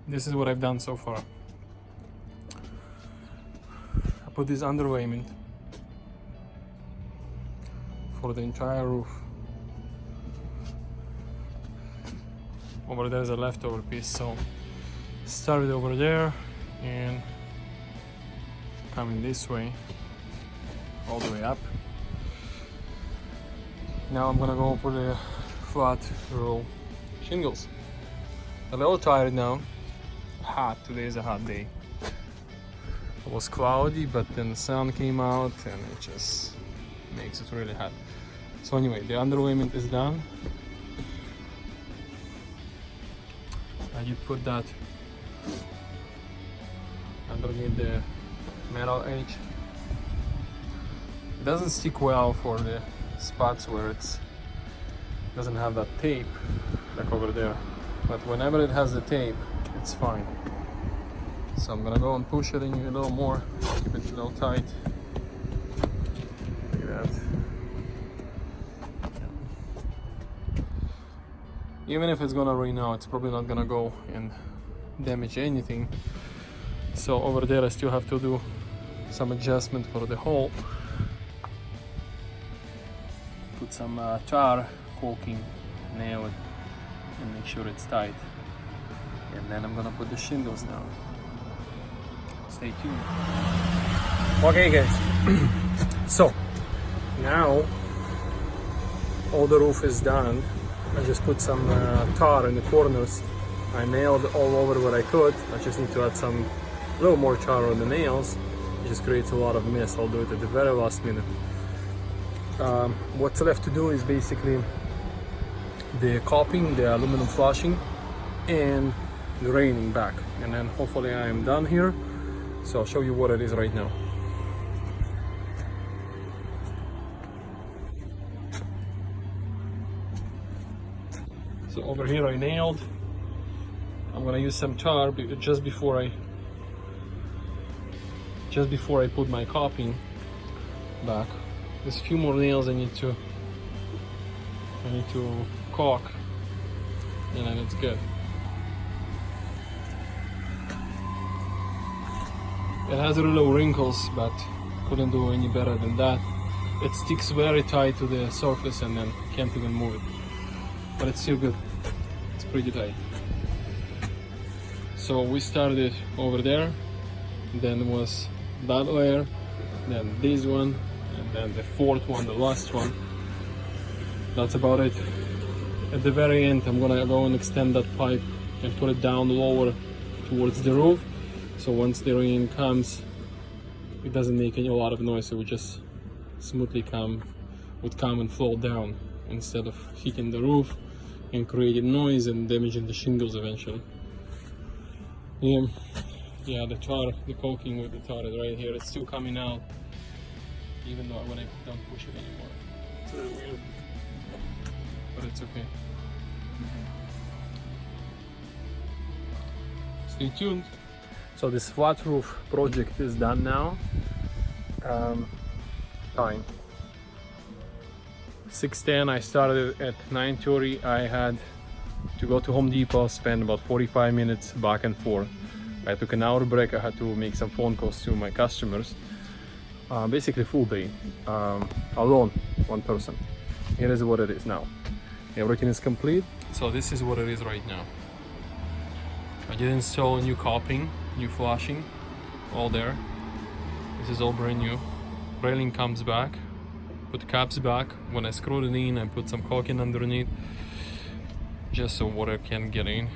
this is what I've done so far. I put this underlayment for the entire roof. Over there is a leftover piece, so started over there and coming this way all the way up. Now I'm gonna go for the flat roll shingles. A little tired now. Hot, today is a hot day. It was cloudy, but then the sun came out and it just makes it really hot. So anyway, the underlayment is done. And you put that underneath the metal edge. It doesn't stick well for the spots where it doesn't have that tape, like over there. But whenever it has the tape, it's fine. So I'm gonna go and push it in a little more, keep it a little tight. Like that. Even if it's gonna rain out, it's probably not gonna go and damage anything. So over there I still have to do some adjustment for the hole. Put some tar, caulking, nail it, and make sure it's tight. And then I'm gonna put the shingles down. Stay tuned. Okay guys, so now all the roof is done. I just put some tar in the corners. I nailed all over what I could. I just need to add some little more tar on the nails. It just creates a lot of mess. I'll do it at the very last minute. What's left to do is basically the caulking, the aluminum flashing, and the raining back. And then hopefully I am done here. So I'll show you what it is right now. So over here I nailed. I'm gonna use some tar just before I put my caulking back. There's a few more nails I need to caulk, and then it's good. It has little wrinkles, but couldn't do any better than that. It sticks very tight to the surface and then can't even move it. But it's still good. It's pretty tight. So we started over there, then was that layer, then this one, and then the fourth one, the last one. That's about it. At the very end, I'm gonna go and extend that pipe and put it down lower towards the roof. So once the rain comes, it doesn't make a lot of noise. It would just smoothly come and fall down instead of hitting the roof and creating noise and damaging the shingles eventually. Yeah, the tar, the caulking with the tar is right here. It's still coming out, even though when I don't push it anymore. It's really weird, but it's okay. Stay tuned. So this flat roof project is done now. Time 6:10. I started at 9:30. I had to go to Home Depot, spend about 45 minutes back and forth. I took an hour break. I had to make some phone calls to my customers. Basically full day, alone, one person. Here is what it is now. Everything is complete. So this is what it is right now. I did install new caulking, new flashing, all there. This is all brand new. Railing comes back, put caps back. When I screwed it in, I put some caulking underneath, just so water can get in.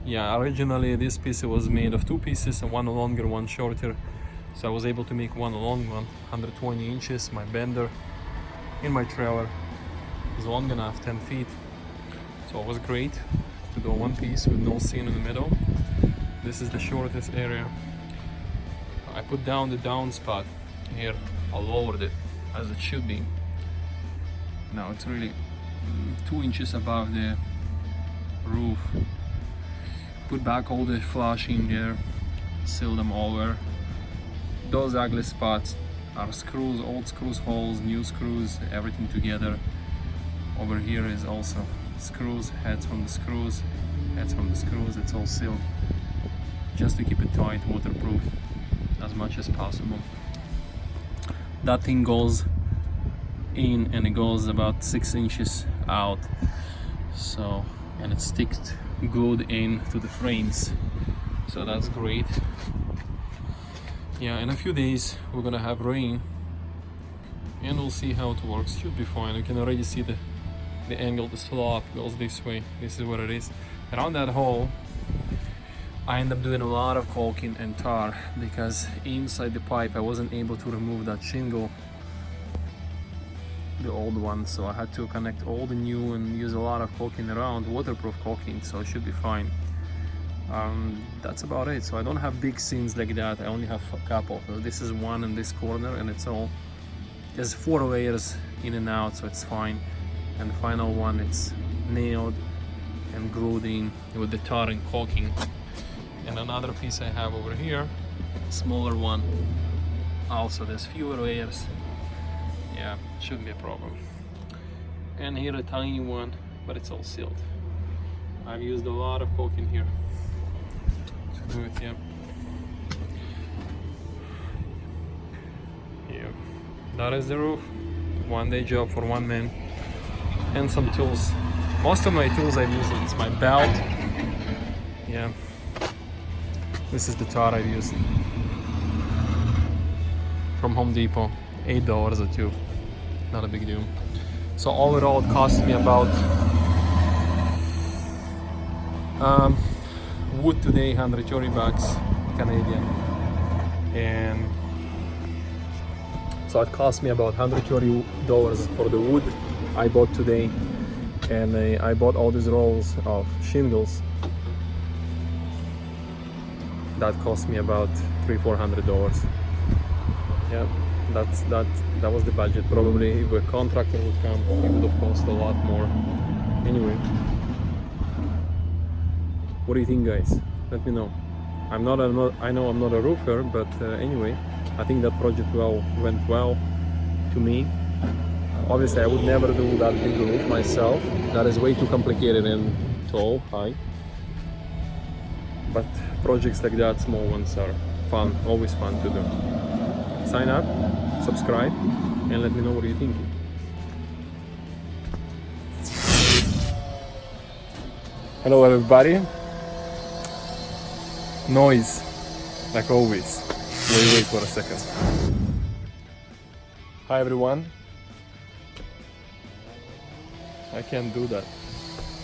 Yeah, originally this piece was made of two pieces, and one longer, one shorter. So I was able to make one long one, 120 inches. My bender in my trailer is long enough, 10 feet. So it was great to do one piece with no seam in the middle. This is the shortest area. I put down the down spot here. I lowered it as it should be. Now it's really 2 inches above the roof. Put back all the flashing there, seal them over. Those ugly spots are screws, old screws, holes, new screws, everything together. Over here is also screws, heads from the screws, heads from the screws. It's all sealed just to keep it tight, waterproof as much as possible. That thing goes in and it goes about 6 inches out, so, and it's sticked good in to the frames, so that's great. Yeah, in a few days we're gonna have rain and we'll see how it works. Should be fine. You can already see the angle, the slope goes this way. This is what it is. Around that hole I end up doing a lot of caulking and tar because inside the pipe I wasn't able to remove that shingle, the old one, so I had to connect all the new and use a lot of caulking around, waterproof caulking, so it should be fine. That's about it. So I don't have big seams like that, I only have a couple. So this is one in this corner and it's all, there's 4 layers in and out, so it's fine. And the final one, it's nailed and glued in with the tar and caulking. And another piece I have over here, smaller one, also there's fewer layers. Yeah, shouldn't be a problem. And here a tiny one, but it's all sealed. I've used a lot of caulking here to do it. Yeah. Yeah, that is the roof. 1-day job for one man, and some tools. Most of my tools I've used, it's my belt. Yeah, this is the tar I've used from Home Depot, $8 a tube, not a big deal. So all in all it cost me about wood today $130 Canadian, and so it cost me about $130 for the wood I bought today, and I bought all these rolls of shingles. That cost me about $300-400. Yeah, that was the budget. Probably if a contractor would come, it would have cost a lot more. Anyway, what do you think, guys? Let me know. I know I'm not a roofer, but anyway, I think that project went well to me. Obviously I would never do that big roof myself. That is way too complicated and tall, high. But projects like that, small ones, are fun, always fun to do. Sign up, subscribe, and let me know what you're thinking. Hello everybody. Noise, like always. Wait for a second. Hi everyone. I can't do that.